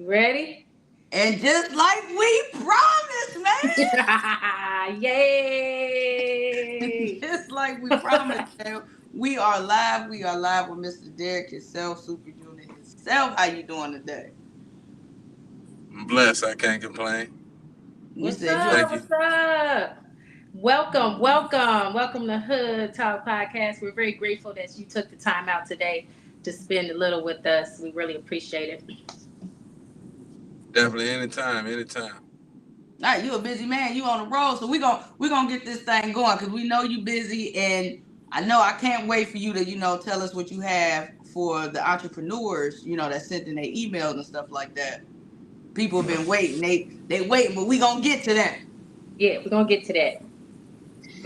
Ready? And just like we promised, man. Yay! Just like we promised, man. We are live. We are live with Mr. Derrick himself, Supa Unit himself. How you doing today? I'm blessed. I can't complain. You What's said you. up? Thank you. What's up? Welcome to Hood Talk Podcast. We're very grateful that you took the time out today to spend a little with us. We really appreciate it. Definitely anytime, anytime. All right, you a busy man. You on the road, so we gonna get this thing going because we know you busy, and I know I can't wait for you to tell us what you have for the entrepreneurs that sent in their emails and stuff like that. People have been waiting. They waiting, but we gonna get to that. Yeah, we're gonna get to that.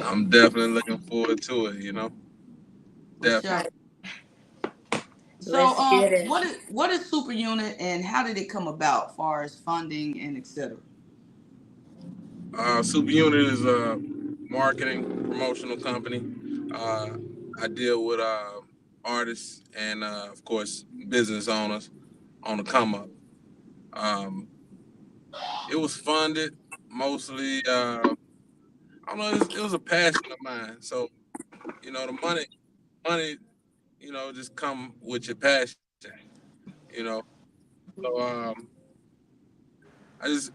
I'm definitely looking forward to it, For sure. Definitely. Right. So, Let's get it. what is Super Unit and how did it come about, as far as funding and etc. Supa Unit is a marketing promotional company. Uh, I deal with artists and, of course, business owners on the come up. Um, it was funded mostly, I don't know, it was a passion of mine. So, the money, just come with your passion, you know. So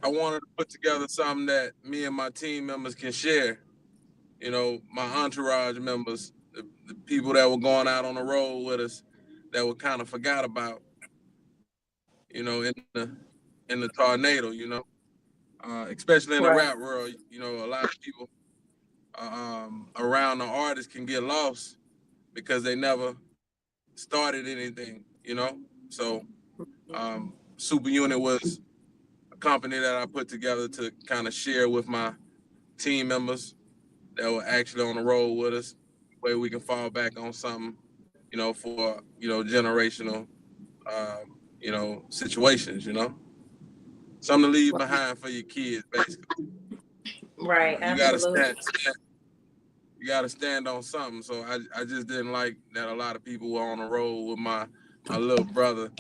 I wanted to put together something that me and my team members can share. My entourage members, the people that were going out on the road with us, that were kind of forgot about, in the tornado, especially in the Right. rap world. A lot of people around the artists can get lost because they never started anything. So Super Unit was a company that I put together to kind of share with my team members that were actually on the road with us, where we can fall back on something, for generational, situations. Something to leave behind for your kids, basically. Right. You gotta Absolutely. stand. You gotta stand on something. So I just didn't like that a lot of people were on the road with my little brother,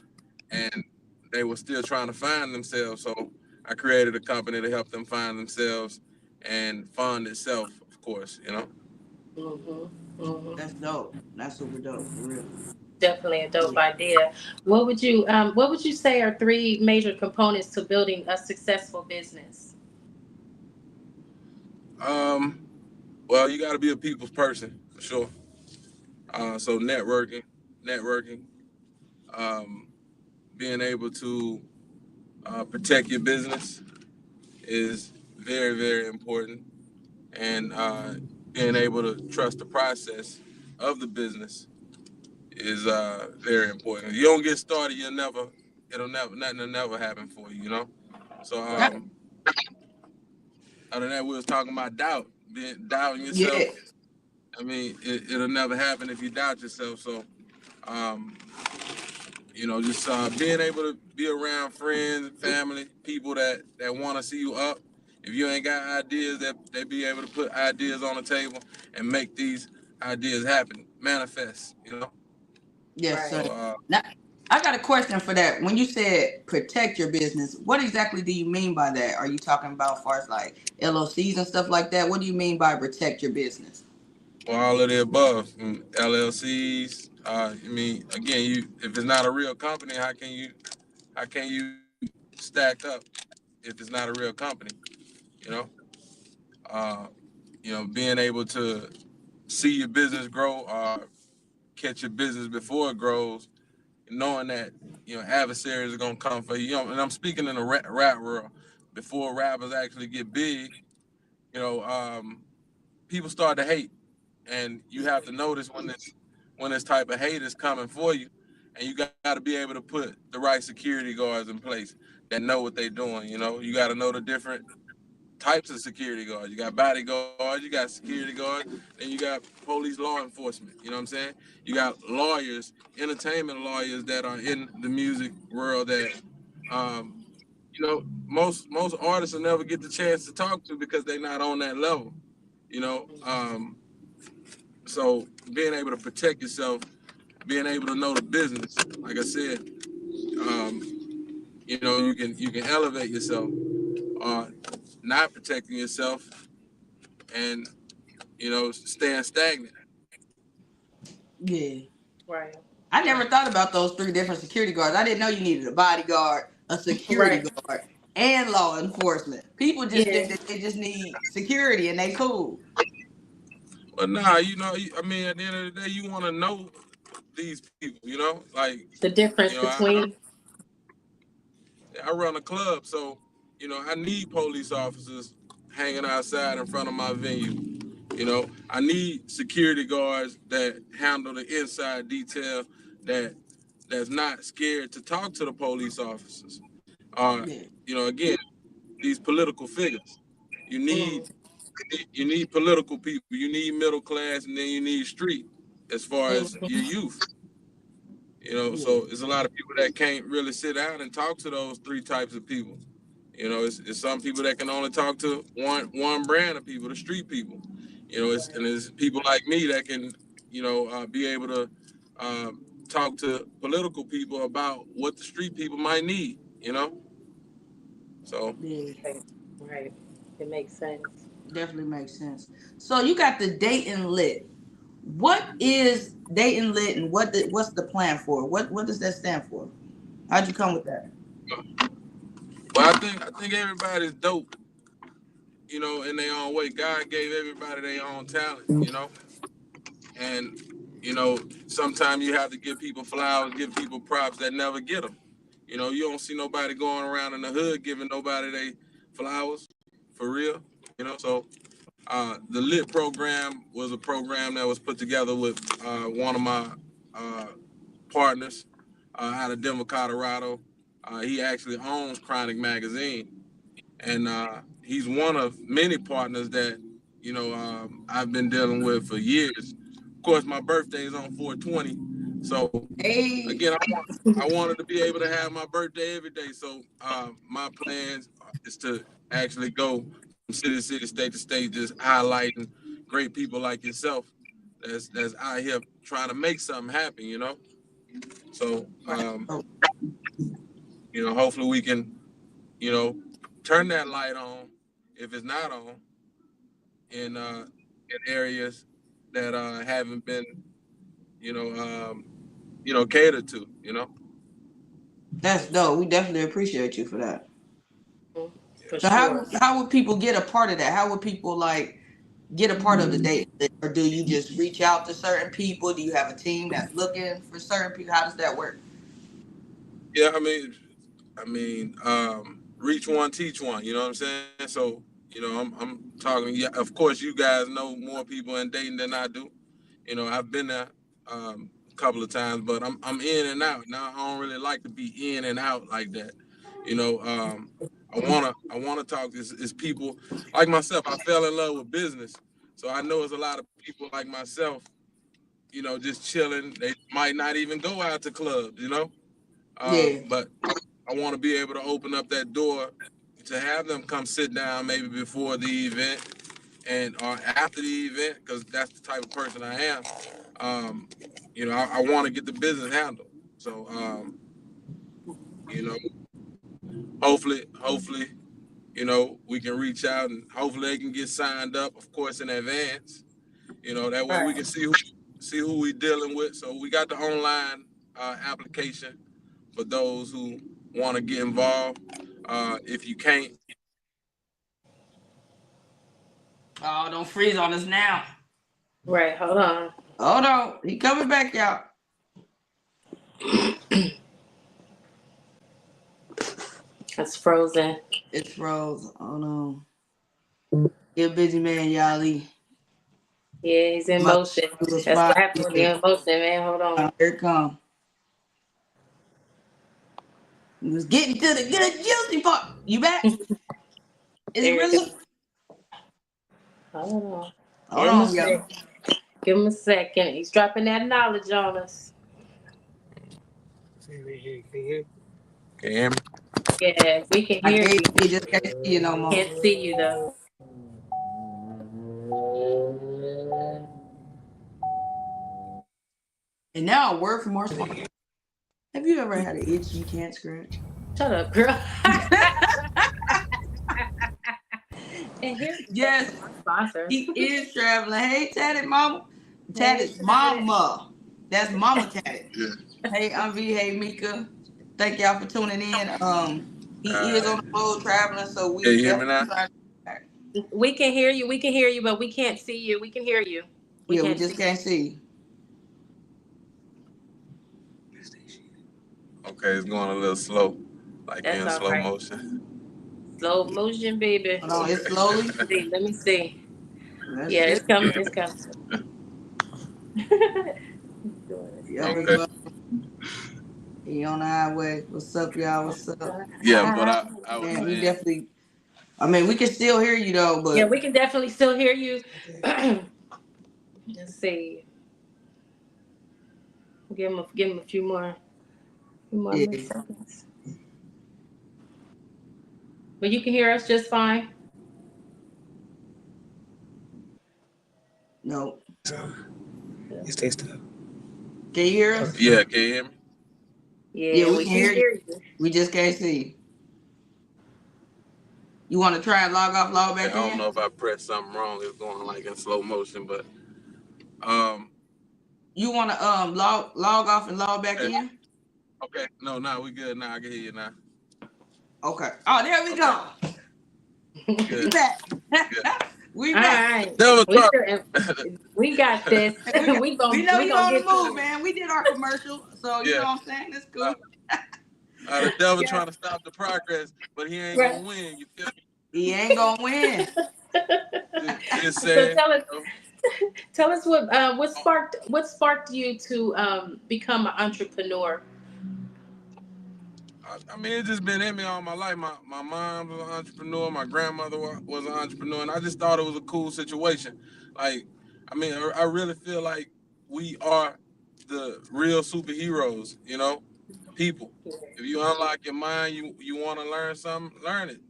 and they were still trying to find themselves. So I created a company to help them find themselves and fund itself, of course. hmm hmm That's dope. That's super dope for real. Definitely a dope idea. What would you say are three major components to building a successful business? Um, well, you got to be a people's person for sure. So networking, um, being able to protect your business is very, very important, and being able to trust the process of the business is very important. If you don't get started, nothing will never happen for you. So That- other than that, we was talking about doubting yourself. yeah. I mean, it'll never happen if you doubt yourself. So, um, just being able to be around friends, family, people that want to see you up. If you ain't got ideas, that they be able to put ideas on the table and make these ideas happen, manifest. Yes, Right. sir. So, Now, I got a question for that. When you said protect your business, what exactly do you mean by that? Are you talking about as far as like LLCs and stuff like that? What do you mean by protect your business? for all of the above, LLCs. I mean, again, if it's not a real company, how can you stack up if it's not a real company? You know, uh, being able to see your business grow or catch your business before it grows, knowing that adversaries are gonna come for you. And I'm speaking in the rap world. Before rappers actually get big, you know, um, people start to hate, and you have to notice when this type of hate is coming for you, and you got to be able to put the right security guards in place that know what they're doing. You got to know the different types of security guards. You got bodyguards, you got security guards, then you got police law enforcement. You know what I'm saying? You got lawyers, entertainment lawyers that are in the music world that um, most artists will never get the chance to talk to because they're not on that level. You know, so being able to protect yourself, being able to know the business, like I said, um, you can elevate yourself, not protecting yourself, and staying stagnant. Yeah. Right. I never thought about those 3 different security guards. I didn't know you needed a bodyguard, a security Right. guard, and law enforcement. People just think Yeah. that they just need security and they cool. But nah, I mean, at the end of the day, you want to know these people. Like The difference I, between. I run a club, so I need police officers hanging outside in front of my venue. I need security guards that handle the inside detail, that's not scared to talk to the police officers. Yeah. Again, these political figures. You need Mm, you need political people. You need middle class, and then you need street as far as your mm, youth. Yeah. So it's a lot of people that can't really sit down and talk to those 3 types of people. It's some people that can only talk to one brand of people, the street people. It's people like me that can, be able to talk to political people about what the street people might need. So Yeah. right. Right. It makes sense. Definitely makes sense. So you got the Dayton Lit. What is Dayton Lit and what's the plan for? What does that stand for? How'd you come with that? but I think everybody's dope, in their own way. God gave everybody their own talent. And sometimes you have to give people flowers, give people props that never get them. You don't see nobody going around in the hood giving nobody they flowers for real. So the Lit program was a program that was put together with one of my uh, partners out of Denver, Colorado. He actually owns Chronic Magazine, and he's one of many partners that I've been dealing with for years. Of course, my birthday is on 420, so Hey, again, I wanted to be able to have my birthday every day. So my plans is to actually go from city to city, state to state, just highlighting great people like yourself that's out here trying to make something happen. So Right. hopefully we can you know turn that light on if it's not on in areas that haven't been you know um, catered to. that's dope. We definitely appreciate you for that. Mm, for So sure. how would people get a part of that? How would people like get a part of the date? Or do you just reach out to certain people? Do you have a team that's looking for certain people? How does that work? Yeah, reach one, teach one. You know what I'm saying? So, I'm talking. Yeah, of course, you guys know more people in Dayton than I do. I've been there a couple of times, but I'm in and out. Now I don't really like to be in and out like that. You know, I wanna talk. Is people like myself. I fell in love with business, so I know it's a lot of people like myself. Just chilling. They might not even go out to clubs. Yeah, But I want to be able to open up that door to have them come sit down maybe before the event and or after the event because that's the type of person I am. Um, I want to get the business handled. So, you know, hopefully, we can reach out and hopefully they can get signed up, of course, in advance. That way we Right. can see who we dealing with. So we got the online application for those who want to get involved. If you can't, oh, don't freeze on us now. Right. Hold on. Hold on, he coming back, y'all. It's frozen. It's froze. Oh no, he a busy man, y'all. He Yeah, he's in about motion. to do a That's what spot. happened when you're in motion, man. Hold on. Here it come. He was getting to the good juicy part. You back? Is he There you really? go. Hold on. Hold Give him a on, y'all. sec. Give him a second. He's dropping that knowledge on us. can you hear me? Yeah, we can I hear gave you. you, just can't see you no more. Can't see you though. And now a word from our sponsor. Have you ever had an itch you can't scratch? Shut up, girl. And here's a message Yes, from our sponsors. he is traveling. Hey, Tatted Mama. Hey, Tatted's Travis. mama. That's Mama Tatted. Hey, V. Hey, Mika. Thank y'all for tuning in. He is on the road traveling, so Can we you hear me definitely now? trying to. We can hear you. We can hear you, but we can't see you. We can hear you. We Yeah, we can't just see you. can't see. Okay, it's going a little slow, like That's in all slow right. motion. Slow motion, baby. Hold on, it's Let slowly. me see. Let me see. Let's Yeah, see. it's coming. It's coming. Doing this Yep, thing. it's Okay. well. He on the highway. What's up, y'all? What's up? Yeah, what I was Man, we saying. definitely. I mean, we can still hear you though, Yeah, but we can definitely still hear you. Let's see. Give him a few more yeah, milliseconds. But you can hear us just fine. no. So it stays stuck. Can you hear us? Yeah, can you hear me? Yeah, Yeah, we we can can hear you. hear you. We just can't see you. You want to try and log off, log Okay, I back don't in? know if I pressed something wrong. It's going like in slow motion, but um, You want to log off and log back okay, in? okay. No, now we good. Now I can hear you now. Okay. Oh, there we Okay, go. We good, back. good. We All back. right. That was We talk. still, we got this. We know We you gonna on the get through move, this. man. We did our commercial, so you Yeah, know what I'm saying. It's uh, cool. the devil Yeah. trying to stop the progress, but he ain't Right. gonna win. You feel me? He ain't gonna win. Just So saying. tell us what sparked you to become an entrepreneur. I mean, it's just been in me all my life. My mom was an entrepreneur. My grandmother was an entrepreneur, and I just thought it was a cool situation. Like, I mean, I really feel like we are the real superheroes. You know, people. If you unlock your mind, you want to learn something, learn it.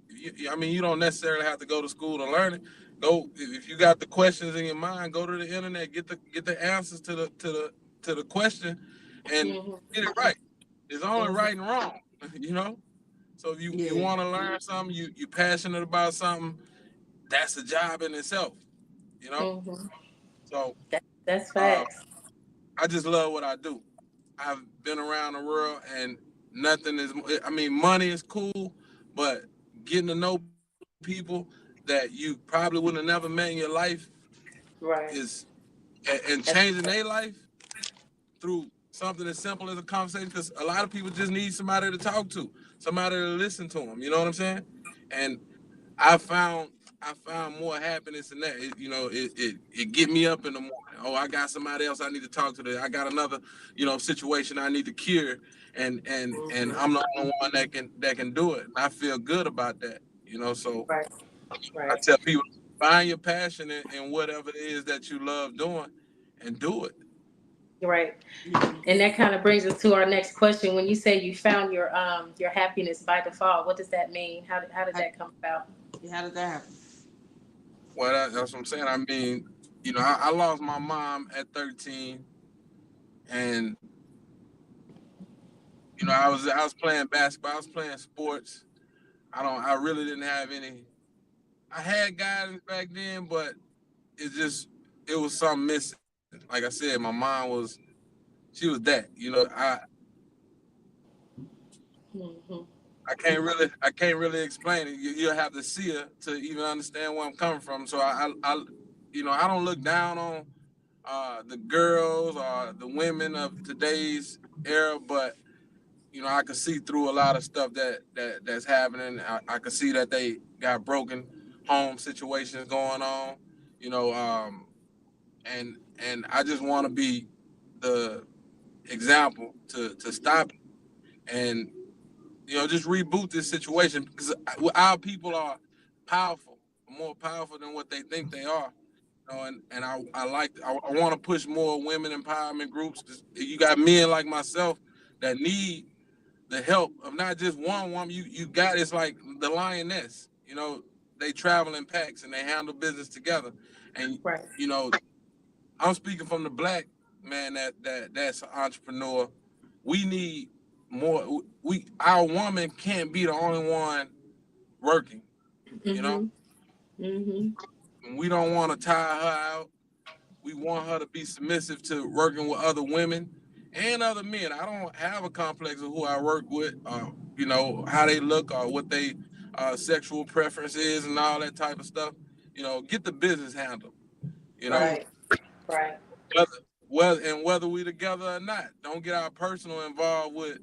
I mean, you don't necessarily have to go to school to learn it. Go if you got the questions in your mind, go to the internet, get the answers to the question, and Hmm. get it right. It's only Hmm. right and wrong, you know. So if you Yeah. want to learn something, you passionate about something, that's a job in itself, you know. Hmm. So That's uh, facts. I just love what I do. I've been around the world, and nothing is. I mean, money is cool, but getting to know people that you probably wouldn't have never met in your life Right. is, and That's changing their life through something as simple as a conversation. Because a lot of people just need somebody to talk to, somebody to listen to them. You know what I'm saying? And I found I found more happiness in that. It get me up in the morning. Oh, I got somebody else I need to talk to. I got another, situation I need to cure, and mhm. I'm the only one that can do it. I feel good about that. So Right. I Right. tell people, find your passion in whatever it is that you love doing, and do it. Right. Yeah. And that kind of brings us to our next question. When you say you found your happiness by default, what does that mean? How did that come about? How did that happen? Well, that's what I'm saying. I mean, I lost my mom at 13, and I was playing basketball. I was playing sports. I really didn't have any. I had guidance back then, but it was something missing. Like I said, my mom she was that. Hmm. I can't really explain it. You'll have to see her to even understand where I'm coming from. So I don't look down on the girls or the women of today's era, but I could see through a lot of stuff that's happening. I could see that they got broken home situations going on, you know, um, and I just want to be the example to stop it and just reboot this situation because our people are powerful, more powerful than what they think they are. And I want to push more women empowerment groups. 'Cause you got men like myself that need the help of not just one woman. You got it's like the lioness. They travel in packs and they handle business together. And Right. you know, I'm speaking from the black man that's an entrepreneur. We need more. Our woman can't be the only one working. You know, Mhm. Mhm. and we don't want to tire her out. We want her to be submissive to working with other women and other men. I don't have a complex of who I work with, you know, how they look or what they sexual preference is and all that type of stuff. You know, get the business handled. You know, Yeah. Right. Right. whether we together or not. Don't get our personal involved with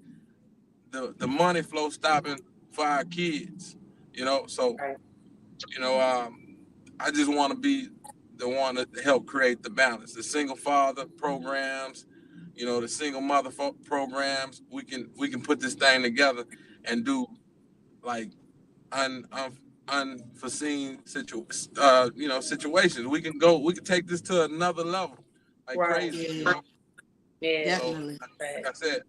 the money flow stopping for our kids. You know, so Right. you know, I just want to be the one to help create the balance. The single father programs, you know, the single mother programs. We can put this thing together and do like unforeseen situations. We can take this to another level, like Right. crazy. You Yeah, know. Yeah. So definitely. like Right. I said,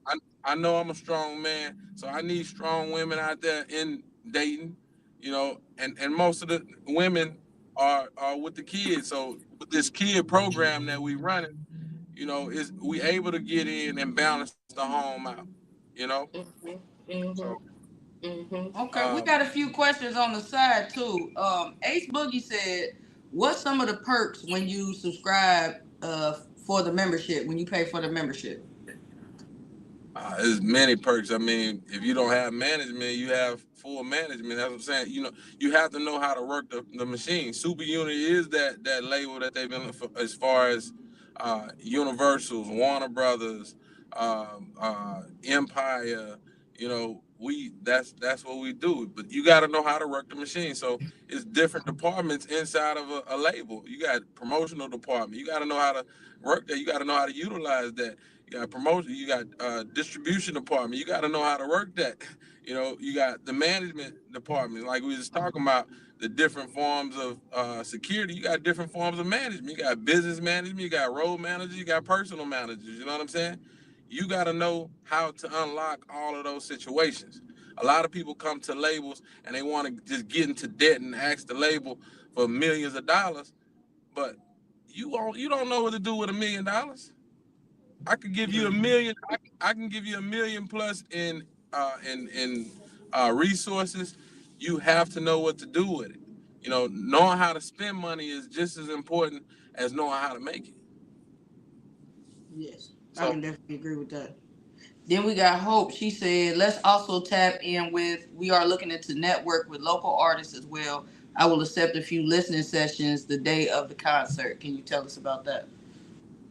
I know I'm a strong man, so I need strong women out there in dating, you know, and most of the women are with the kids. So with this kid program that we running, you know, is we able to get in and balance the home out, you know. Mhm. So Mhm. Mhm. Okay, we got a few questions on the side too. Ace Boogie said, "What's some of the perks when you subscribe for the membership? When you pay for the membership?" There's many perks. I mean, if you don't have management, you have full management. That's what I'm saying. You know, you have to know how to work the machine. Super Unit is that label that they've been for, as far as Universals, Warner Brothers, Empire. You know, that's what we do. But you got to know how to work the machine. So it's different departments inside of a label. You got promotional department. You got to know how to work that. You got to know how to utilize that. You got promotion. You got distribution department. You got to know how to work that. You know, you got the management department. Like we was talking about the different forms of security. You got different forms of management. You got business management. You got road managers. You got personal managers. You know what I'm saying? You got to know how to unlock all of those situations. A lot of people come to labels and they want to just get into debt and ask the label for millions of dollars, but you don't know what to do with $1 million. I could give you a million. I can give you a million plus in resources. You have to know what to do with it. You know, knowing how to spend money is just as important as knowing how to make it. Yes, I So can definitely agree with that. Then we got Hope. She said, "Let's also tap in with. We are looking into network with local artists as well. I will accept a few listening sessions the day of the concert. Can you tell us about that?"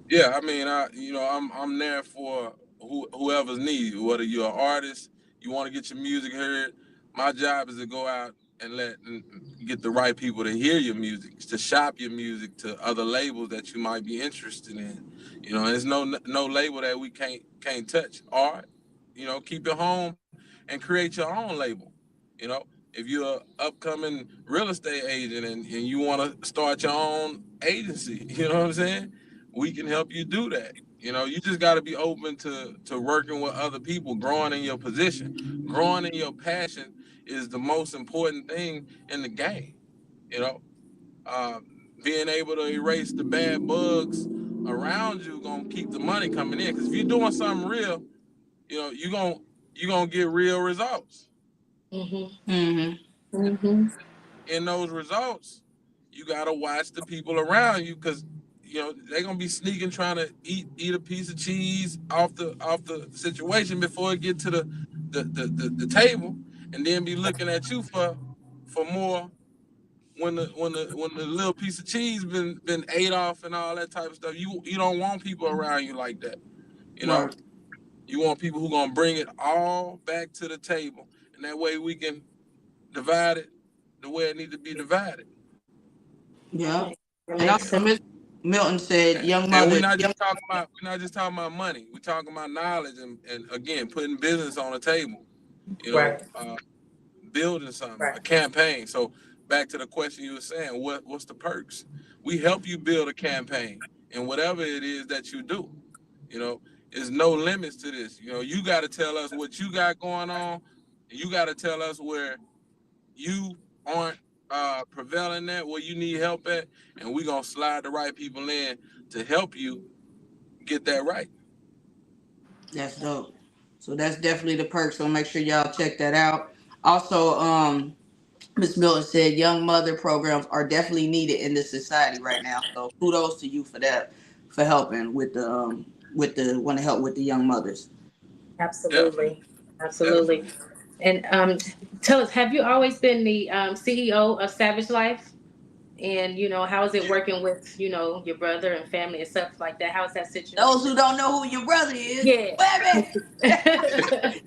yeah, I mean, I'm there for whoever's need. Whether you're an artist, you want to get your music heard. My job is to go out and get the right people to hear your music, to shop your music to other labels that you might be interested in. You know, there's no label that we can't touch. Art, you know, keep it home and create your own label. You know, if you're an upcoming real estate agent and you want to start your own agency, you know what I'm saying? We can help you do that. You know, you just got to be open to working with other people, growing in your position, growing in your passion is the most important thing in the game. You know, uh, being able to erase the bad bugs around you gonna keep the money coming in. Because if you're doing something real, you know you gonna get real results. Mhm. Mm-hmm. Mhm. In those results, you gotta watch the people around you because you know they're gonna be sneaking trying to eat a piece of cheese off the situation before it get to the table, and then be looking at you for more when the little piece of cheese been ate off and all that type of stuff. You don't want people around you like that. You know, Right. you want people who gonna bring it all back to the table, and that way we can divide it the way it needs to be divided. Yeah. Right. That And makes also, sense. Miss Milton said, "Young And mother, young." we're not just talking about money. We're talking about knowledge and again putting business on the table. You know, Right. building something, Right. a campaign. So back to the question you were saying, what's the perks? We help you build a campaign and whatever it is that you do. You know, there's no limits to this. You know, you got to tell us what you got going on. You got to tell us where you aren't prevailing at, where you need help at, and we're gonna slide the right people in to help you get that right. That's dope. So that's definitely the perk. So make sure y'all check that out. Also, Ms. Milton said young mother programs are definitely needed in this society right now. So kudos to you for that, for helping with the want to help with the young mothers. Definitely, Absolutely. Absolutely. definitely. And tell us, have you always been the CEO of Savage Life? And how is it working with your brother and family and stuff like that? How is that Those situation? who don't know who your brother is, Yeah. Webbie, Webbie.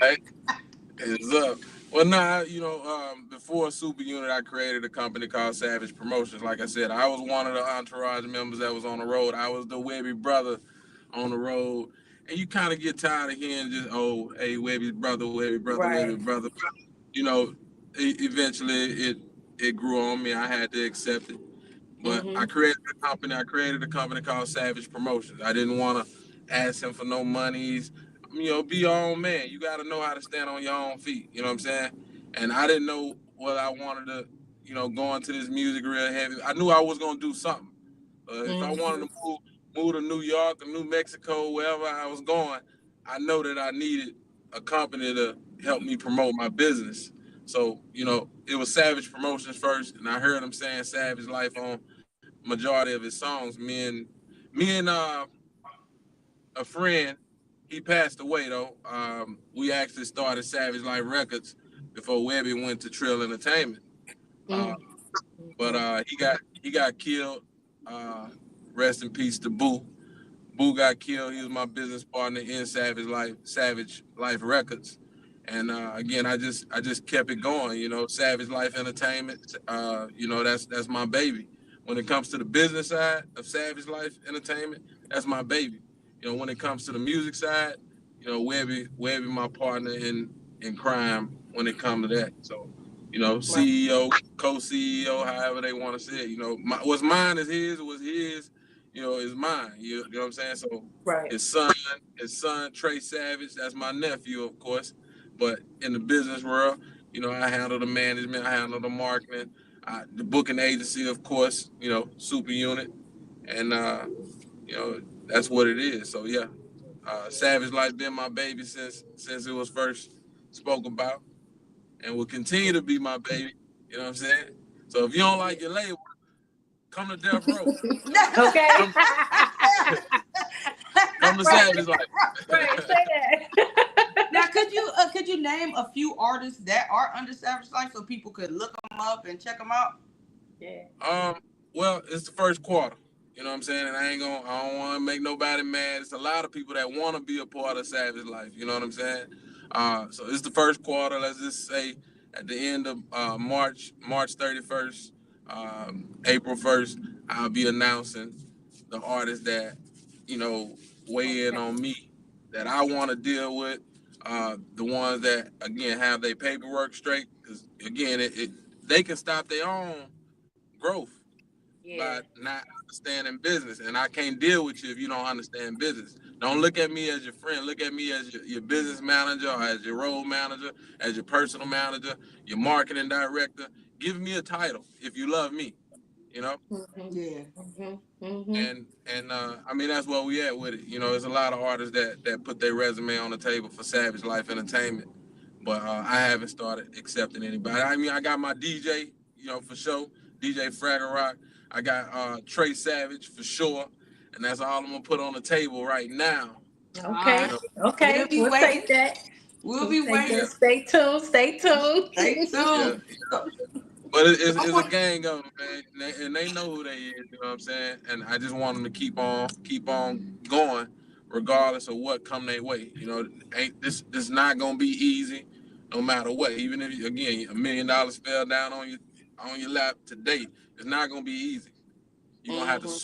Right? It's up. Well, nah, before Super Unit, I created a company called Savage Promotions. Like I said, I was one of the entourage members that was on the road. I was the Webbie brother on the road. And you kind of get tired of hearing just, oh, hey, Webbie's brother, Webbie brother, Webbie Right. brother. You know, eventually it grew on me. I had to accept it. But I Mhm. created a company. I created a company called Savage Promotions. I didn't want to ask him for no monies. Be your own man. You got to know how to stand on your own feet. You know what I'm saying? And I didn't know whether I wanted to, go into this music real heavy. I knew I was gonna do something. If I wanted Mhm. to move to New York or New Mexico, wherever I was going, I know that I needed a company to help me promote my business. So, it was Savage Promotions first, and I heard him saying Savage Life on majority of his songs. Me and a friend, he passed away though. We actually started Savage Life Records before Webbie went to Trill Entertainment. Uh, Mhm. but he got killed. Uh, Rest in peace to Boo. Boo got killed. He was my business partner in Savage Life Records. And again, I just kept it going. Savage Life Entertainment. That's my baby. When it comes to the business side of Savage Life Entertainment, that's my baby. When it comes to the music side, Webbie, my partner in crime when it comes to that. So, Right. CEO, co-CEO, however they want to say it. What's mine is his. What's his, is mine. You know what I'm saying? So Right. his son Trey Savage, that's my nephew, of course. But in the business world, I handle the management, I handle the marketing, the booking agency, of course. Supa Unit, and that's what it is. So yeah, Savage Life been my baby since it was first spoke about, and will continue to be my baby. You know what I'm saying? So if you don't Yeah. like your label, come to Death Row. Okay. Come, come to Right. Savage Life. Right. Say that. Now, could you name a few artists that are under Savage Life so people could look them up and check them out? Yeah. Um, well, it's the first quarter. You know what I'm saying? And I don't want to make nobody mad. It's a lot of people that want to be a part of Savage Life. You know what I'm saying? So it's the first quarter. Let's just say at the end of March 31st, April 1st, I'll be announcing the artists that, you know, weigh in Okay. on me that I want to deal with. The ones that, again, have their paperwork straight. Because, again, they can stop their own growth by Yeah. not understanding business. And I can't deal with you if you don't understand business. Don't look at me as your friend. Look at me as your business manager or as your role manager, as your personal manager, your marketing director. Give me a title if you love me, you know? Mhm. Yeah. Mhm. Mhm. And I mean that's where we at with it. There's a lot of artists that put their resume on the table for Savage Life Entertainment, but I haven't started accepting anybody. I mean, I got my DJ, for sure, DJ Fraggle Rock. I got Trey Savage for sure, and that's all I'm gonna put on the table right now. All Okay. You right. know, We'll Okay. be We'll waiting. take that. We'll We'll be take waiting. that. yeah, Stay tuned. Stay Stay tuned. yeah. tuned. So, But it's a someone, gang of them, man, and they know who they is. You know what I'm saying? And I just want them to keep on going, regardless of what come their way. Ain't this not gonna be easy, no matter what. Even if again $1 million fell down on your lap today, it's not gonna be easy. You're gonna have to Mhm.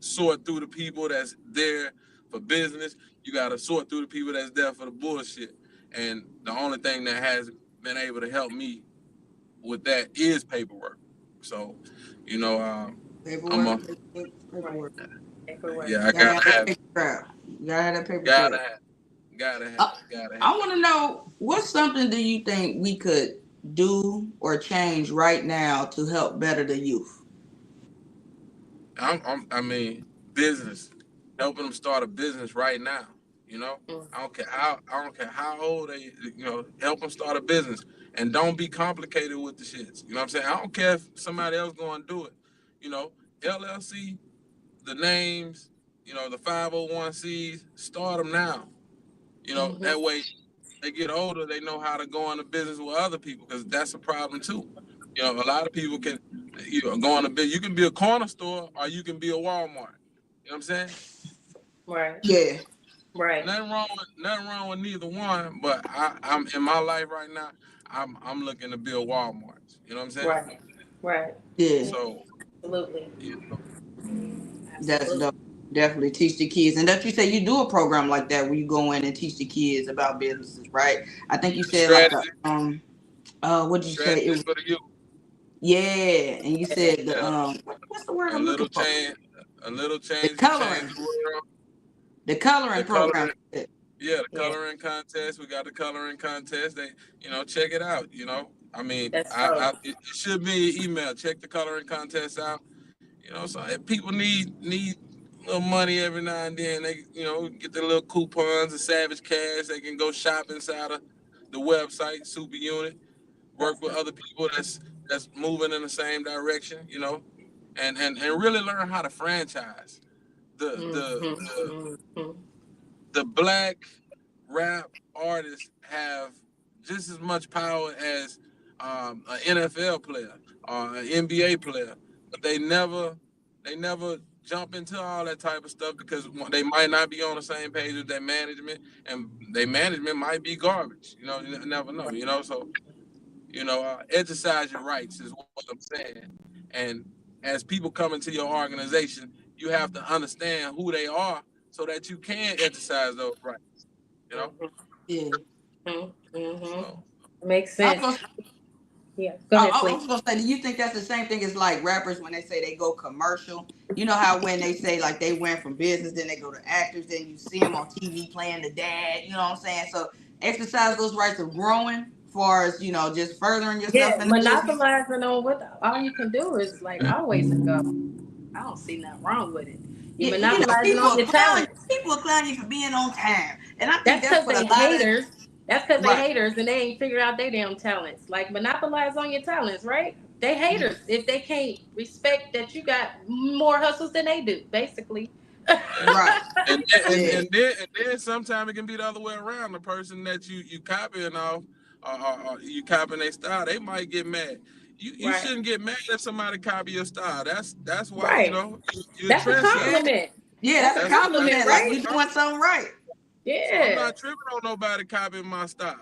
sort through the people that's there for business. You gotta sort through the people that's there for the bullshit. And the only thing that has been able to help me with that is paperwork. So, you know, I'm paperwork, a paperwork, Right. paperwork. Paperwork. yeah, I Gotta gotta have that have paper trail. You gotta have that paper gotta trail. have gotta have Uh, gotta have I want to know what's something do you think we could do or change right now to help better the youth? I mean business. helping them start a business right now. You know, Mm-hmm. I don't care how old they, help them start a business and don't be complicated with the shits. You know what I'm saying? I don't care if somebody else going to do it. You know, LLC, the names, the 501Cs, start them now. That way they get older, they know how to go into business with other people because that's a problem too. A lot of people can, go into business. You can be a corner store or you can be a Walmart. You know what I'm saying? Right. Yeah. Right. Nothing wrong with neither one. But I'm in my life right now. I'm looking to build Walmarts. You know what I'm saying? Right. Right. Yeah. So Absolutely. you That's Absolutely. dope. Definitely teach the kids. And that you say you do a program like that where you go in and teach the kids about businesses, right? I think you said like strategy, what did you say? It strategies was, for the youth. yeah, and you said the Yeah, what's the word a I'm looking little for? change, a little The change can change coloring. the world. The coloring The program. coloring, yeah, the Yeah. coloring contest. We got the coloring contest. They, check it out. I mean, That's so. it should be an email. Check the coloring contest out. So if people need a little money every now and then, they get their little coupons and Savage Cash. They can go shop inside of the website Supa Unit. Work That's with other people that's moving in the same direction. And really learn how to franchise. The the mm-hmm. the Mm-hmm. the black rap artists have just as much power as an NFL player or an NBA player, but they never jump into all that type of stuff because they might not be on the same page with their management, and their management might be garbage. You never know. So exercise your rights is what I'm saying, and as people come into your organization, you have to understand who they are so that you can exercise those rights. You know. Mm-hmm. Yeah. Mm-hmm. So Makes I was sense. gonna Yeah. Go ahead, I please. was gonna say, do you think that's the same thing as like rappers when they say they go commercial? You know how when they say like they went from business, then they go to actors, then you see them on TV playing the dad. You know what I'm saying? So exercise those rights of growing, far as just furthering yourself Yeah, in the business. monopolizing on what all you can do is like always go. I don't see nothing wrong with it. You're Yeah, monopolizing on your talents. people are clowning you for being on time, and I think That's that's because what a they lot of haters. That's because they right, haters and they ain't figured out their damn talents. Like monopolize on your talents, right? They haters if they can't respect that you got more hustles than they do, basically. yeah. right, yeah, And then sometimes it can be the other way around. The person that you copying off, or you copying their style, they might get mad. You Right. shouldn't get mad if somebody copy your style. That's why Right. you're a That's a yeah, trendsetter. compliment. yeah. That's That's a a That's compliment, compliment. Like right? a you doing compliment. something right. So I'm Yeah. not tripping on nobody copying my style.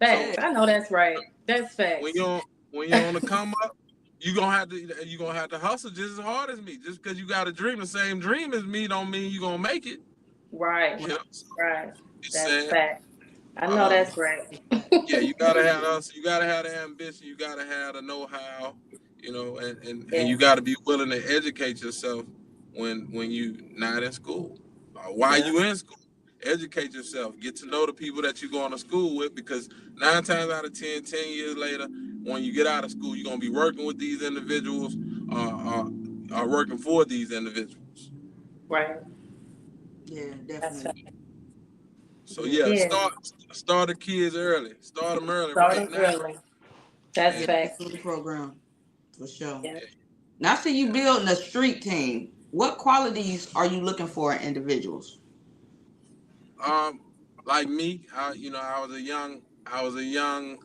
Yeah, Facts. So I know that's right. That's when facts. you're when you're on the come up, you gonna have to hustle just as hard as me. Just because you got a dream, the same dream as me, don't mean you're gonna make it. Right. You know, so Right. it's That's sad. fact. I know Um, that's right. yeah, you gotta have us. You gotta have the ambition. You gotta have the know-how. And Yeah. you gotta be willing to educate yourself when you not in school. While Yeah. you in school, educate yourself. Get to know the people that you're going to school with because 9 times out of 10, 10 years later, when you get out of school, you're gonna be working with these individuals, or working for these individuals. Right. yeah, That's definitely. fact. So Yeah, yeah, Yeah. start the kids early. Start them early Start right them now. early. That's yeah. And fact. Get through the program for sure. Yeah. Now, I see you building a street team. What qualities are you looking for in individuals? Um, like me, I was a young.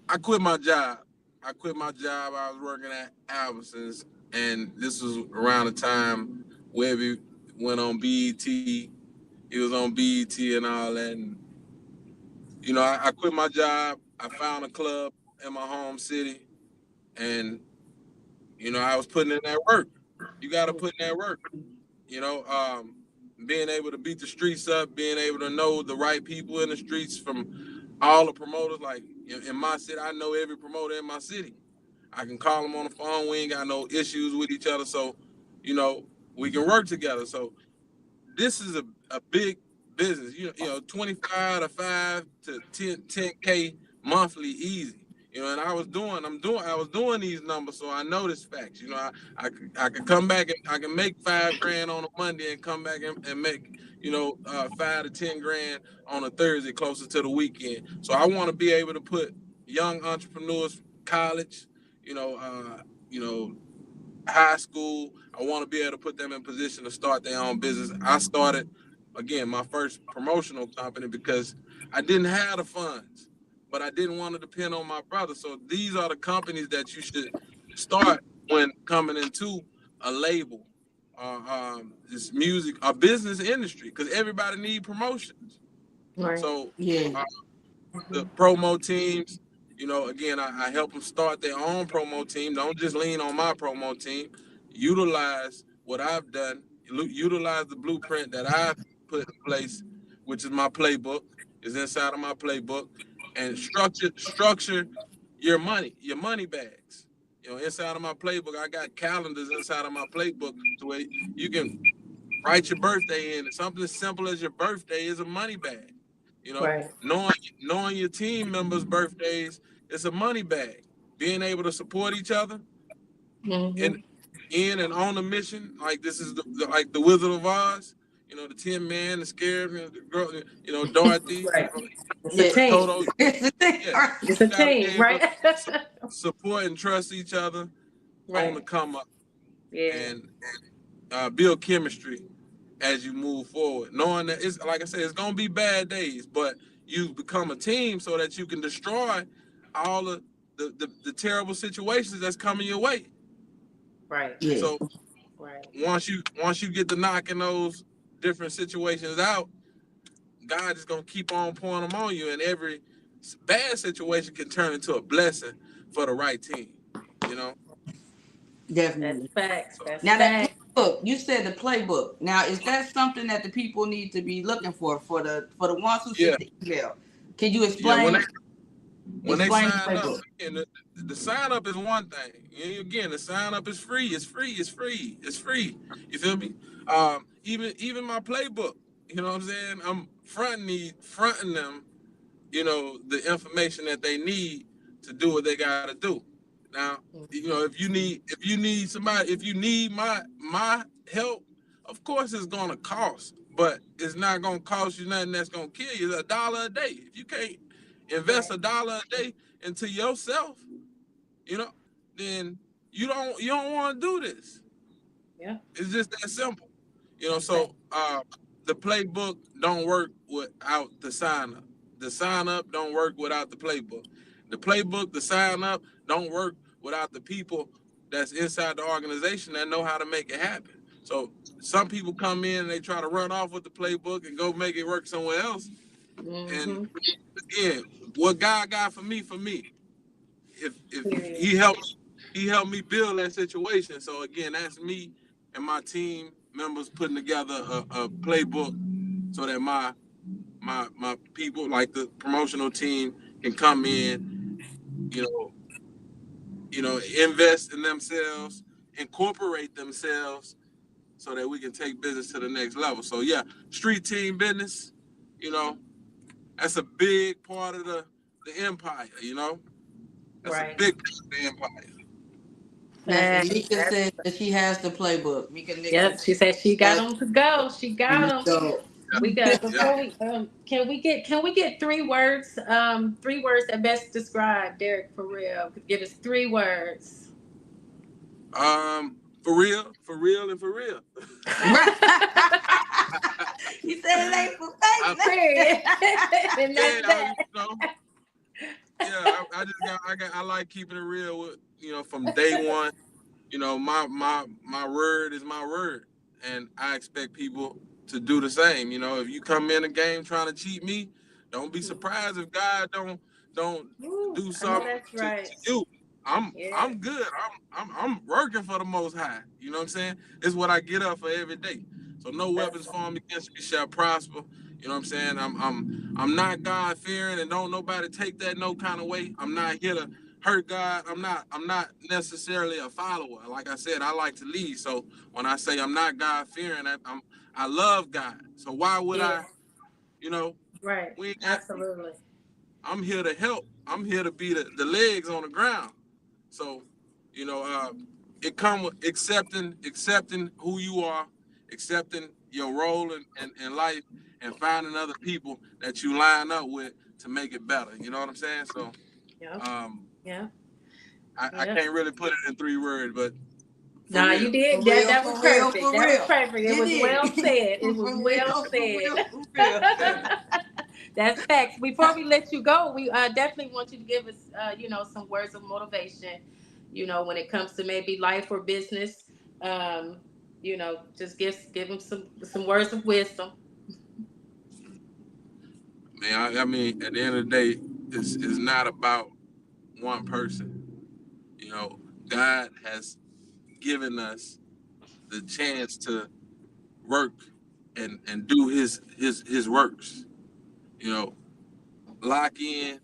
I quit my job. I was working at Albertsons, and this was around the time Webbie went on BET. He was on BET and all that. And I quit my job. I found a club in my home city, and I was putting in that work. You got to put in that work. You know, um, Being able to beat the streets up, being able to know the right people in the streets from all the promoters. Like in my city, I know every promoter in my city. I can call them on the phone. We ain't got no issues with each other, so you know we can work together. So this is a big business. 25 to 5 to 10K monthly easy. And I was doing these numbers, so I know this facts. I could come back and I can make $5 grand on a Monday and come back and make, 5 to 10 grand on a Thursday closer to the weekend. So I want to be able to put young entrepreneurs, college, you know, uh, you know, high school. I want to be able to put them in position to start their own business. I started again my first promotional company because I didn't have the funds, but I didn't want to depend on my brother. So these are the companies that you should start when coming into a label, this music, a business industry, because everybody need promotions. Right. So Yeah. uh, Mm-hmm. the promo teams. Again, I help them start their own promo team. Don't just lean on my promo team. Utilize what I've done. Utilize the blueprint that I've put in place, which is my playbook, is inside of my playbook, and structure your money bags. Inside of my playbook, I got calendars inside of my playbook to where you can write your birthday in. Something as simple as your birthday is a money bag. You know, Right. knowing your team members' birthdays is a money bag. Being able to support each other and Mm-hmm. in and on a mission, like this is like the Wizard of Oz. The Tin Man, the Scarab, the girl, Dorothy, Right. It's a Yeah. team. Toto. Yeah, It's you a got to be team, able right? to support and trust each other on the Right. come up Yeah. and build chemistry as you move forward, knowing that it's like I said, it's gonna be bad days, but you become a team so that you can destroy all of the terrible situations that's coming your way. Right. Yeah. So Right. once you get to knocking those different situations out, God is gonna keep on pouring them on you, and every bad situation can turn into a blessing for the right team. You know, That's Definitely. facts. so That's Now that facts. playbook, you said the playbook. Now, is that something that the people need to be looking for the ones who yeah, sent the email? Can you yeah. When they explain the sign up, playbook? again, the sign up is one thing. Again, the sign up is free. It's free. It's free. It's free. You feel me? Even my playbook. You know what I'm saying? I'm fronting them. The information that they need to do what they got to do. Now, Mm-hmm. if you need my help, of course it's gonna cost, but it's not gonna cost you nothing that's gonna kill you. It's $1 a day. If you can't invest Right. $1 a day into yourself, you know, then you don't want to do this. Yeah. It's just that simple. Fact. So the playbook don't work without the sign up. The sign up don't work without the playbook. The playbook, the sign up don't work without the people that's inside the organization that know how to make it happen. So some people come in and they try to run off with the playbook and go make it work somewhere else. And Mm-hmm. again, what God got for me, if Period. he helped me build that situation. So again, that's me and my team members putting together a playbook so that my people, like the promotional team, can come in, you know, invest in themselves, incorporate themselves, so that we can take business to the next level. So yeah, street team business, you know, that's a big part of the empire. That's a Right. big part of the empire. Now, Fact. Mika That's, said that she has the playbook. Mika yep. Nichols She said she got has. them to go. She There got you them. go. We got Yeah. before we can we get 3 words, 3 words that best describe Derrick for real. Give us 3 words. For real, and for real. Right. He said it ain't for I, Period. fake. And yeah, that's that. I just I like keeping it real with, from day one. My word is my word, and I expect people to do the same. If you come in a game trying to cheat me, don't be surprised if God don't Woo, do I know something that's to right. you. I'm Yeah. I'm good. I'm working for the Most High. You know what I'm saying? It's what I get up for every day. So no That's weapons formed against me shall prosper. You know what I'm saying? I'm not God fearing, and don't nobody take that no kind of way. I'm not here to hurt God. I'm not necessarily a follower. Like I said, I like to lead. So when I say I'm not God fearing, I love God. So why would yeah. I? You know, Right. we ain't got. Absolutely. I'm here to help. I'm here to be the legs on the ground. So, you know, it come with accepting who you are, accepting your role in life, and finding other people that you line up with to make it better. You know what I'm saying? So, Yeah. um, Yeah. I Yeah. can't really put it in 3 words, but for Nah, you real. did. For That real, that was for real, perfect. for That was real. perfect. It You was did well said. it. It was For well real, for said. real, for real. Yeah. That's facts. Before we let you go, we definitely want you to give us, some words of motivation. When it comes to maybe life or business, just give them some words of wisdom. Man, I mean, at the end of the day, it's not about one person. You know, God has given us the chance to work and do his works. You know, lock in,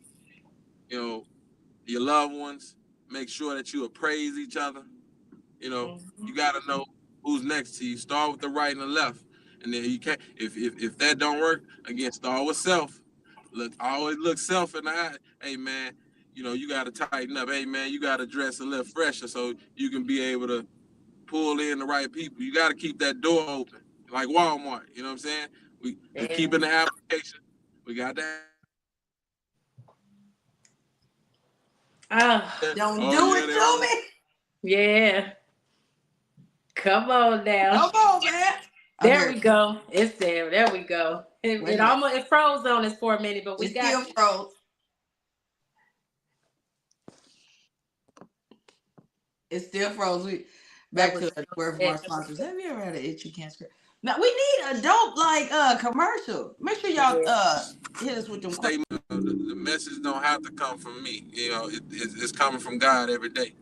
you know, your loved ones, make sure that you appraise each other. You know, Mhm. you gotta know who's next to you. Start with the right and the left. And then you can't if that don't work, again, start with self. Always look self in the eye. Hey man, you gotta tighten up. Hey man, you gotta dress a little fresher so you can be able to pull in the right people. You gotta keep that door open. Like Walmart, you know what I'm saying? We Yeah. keeping the application. We got that. Ah, Don't Oh do yeah, it they to on. me. yeah. Come on now. Come on, man. I'm There here. we go. It's there. There we go. It, Wait it a minute. almost it froze on us for a minute, but we It still got you. froze. It still froze. That Back was to the well word from said. our sponsors. Have you ever had an itch you can't scratch? Now we need a dope commercial. Make sure y'all Yeah, hit us with them questions. Statement. The message don't have to come from me. It's coming from God every day.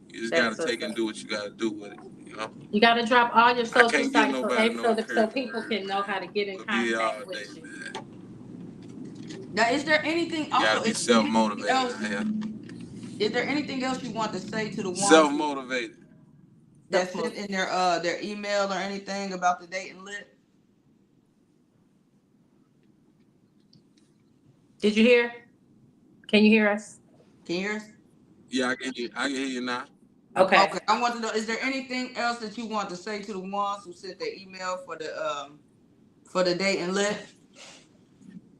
You just gotta that's take what's and up. do what you gotta do with it. You know, You got to drop all your I social can't give sites nobody no so encouragement people word. can know how to get in We'll be here all contact day, with you. man. Now, is there anything You gotta also? be Is there self anything motivated else? out here. Is there anything else you want to say to the ones Self motivated. that Self sent motive. in their email or anything about the date and lit? Did you hear? Can you hear us? Can you hear us? Yeah, I can hear you now. Okay. Okay, I want to know: is there anything else that you want to say to the ones who sent their email for the date and lit?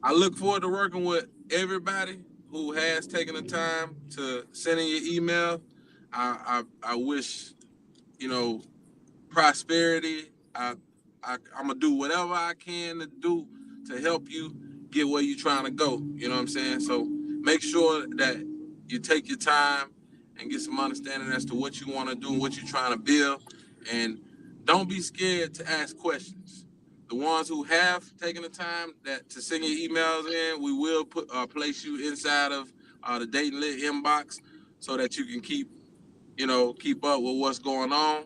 I look forward to working with everybody who has taken the time to send in your email. I wish you know prosperity. I'm gonna do whatever I can to do to help you get where you're trying to go. You know what I'm saying? So make sure that you take your time and get some understanding as to what you want to do and what you're trying to build, and don't be scared to ask questions. The ones who have taken the time that to send your emails in, we will place you inside of the Dayton Lit inbox so that you can keep up with what's going on.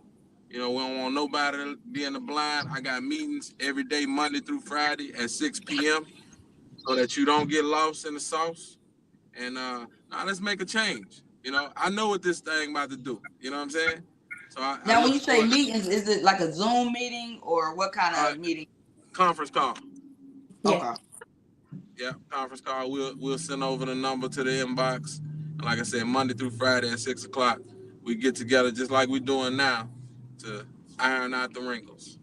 We don't want nobody to be in the blind. I got meetings every day, Monday through Friday at 6 p.m. so that you don't get lost in the sauce. And now let's make a change. I know what this thing about to do. You know what I'm saying? So I Now, when look you say forward to meetings, is it like a Zoom meeting or what kind uh, of meeting? conference call. Yeah. Okay. Yeah, conference call. We'll send over the number to the inbox. And like I said, Monday through Friday at 6 o'clock, we get together just like we're doing now to iron out the wrinkles.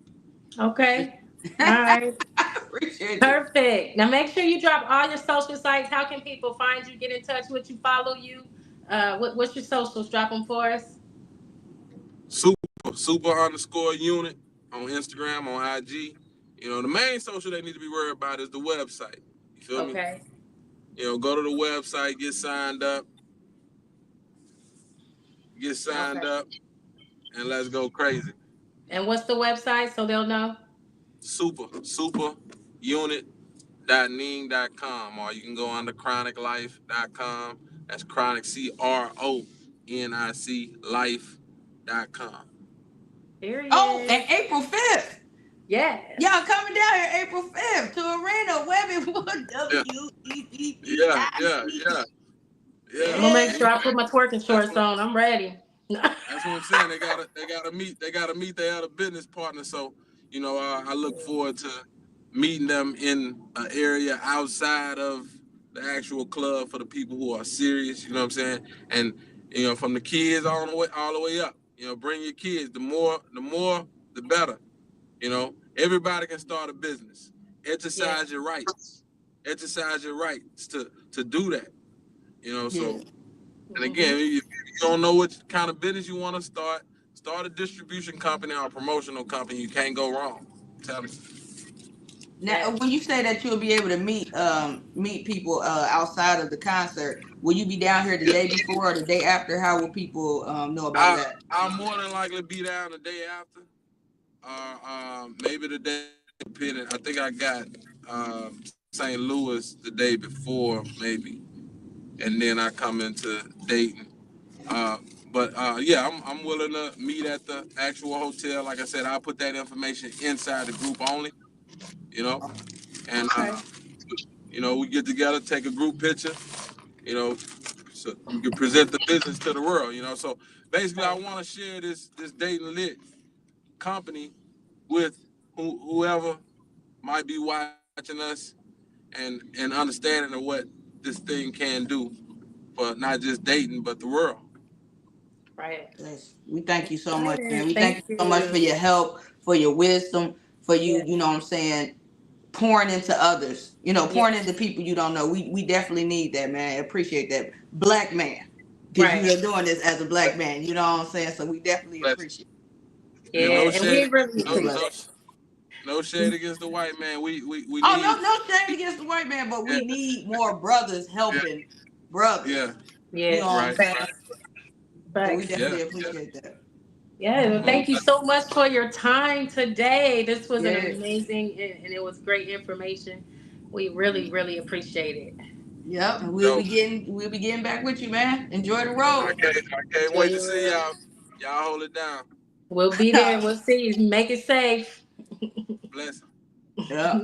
Okay. All right. Appreciate you. Perfect. Now make sure you drop all your social sites. How can people find you, get in touch with you, follow you? What's your socials? Drop them for us. Supa_unit on Instagram, on IG. The main social they need to be worried about is the website. You feel me? Okay. Go to the website, get signed Okay. up, and let's go crazy. And what's the website so they'll know? Supaunit.ning.com, or you can go on to chroniclife.com. That's chronic CRONIC life.com. Oh, and Period. April 5th. Y'all Yes. coming down here April 5th to Arena Webbie Wood Yeah, yeah, yeah, yeah, WEBBIE. yeah. I'm gonna make Yeah. sure I put my twerking That's shorts what on. I'm ready. that's what I'm saying. They gotta meet their other business partner. So I look forward to meeting them in an area outside of the actual club for the people who are serious. You know what I'm saying? And from the kids all the way up. Bring your kids. The better. Everybody can start a business. Yes. Exercise your rights. Exercise your rights to do that. Yeah. So, and Hmm. again, if you don't know what kind of business you want to start a distribution company or a promotional company. You can't go wrong. Tell me. Now, Yes. when you say that you'll be able to meet people outside of the concert, will you be down here the day before or the day after? How will people know about that? I'll more than likely be down the day after, maybe the day depending. I think I got St. Louis the day before, maybe, and then I come into Dayton. Uh, but yeah, I'm willing to meet at the actual hotel. Like I said, I'll put that information inside the group only. You know, and Okay. we get together, take a group picture. You know, so you can present the business to the world. So basically, I Right. want to share this Dayton Lit company with whoever might be watching us and understanding of what this thing can do for not just Dayton but the world. Right. Yes. We thank you so much, man. Excited. We thank Thank you so much for you. your help, for your wisdom, for you, Yes. you know what I'm saying, pouring into others, pouring Yes. into people you don't know. We definitely need that, man. I appreciate that. Black man. Because you Right. are doing this as a black man, you know what I'm saying? So we definitely Bless. appreciate Yeah, Yeah. no And shade, we really it. Be no appreciate no blessed. no shade against the white man. We Oh, need. no, no shade against the white man, but Yeah, we need more brothers yeah, helping yeah. brothers. You know Yes. what I'm Right, saying? right. So we Facts. Yeah, definitely yeah. appreciate that. Yeah, well, thank Most you so much for your time today. This was an Yeah. amazing and it was great information. We really, really appreciate it. Yep. And we'll be dope. getting back with you, man. Enjoy the road. I can't Enjoy wait to your see room. y'all. Y'all hold it down. We'll be there. We'll see you. Make it safe. Yeah.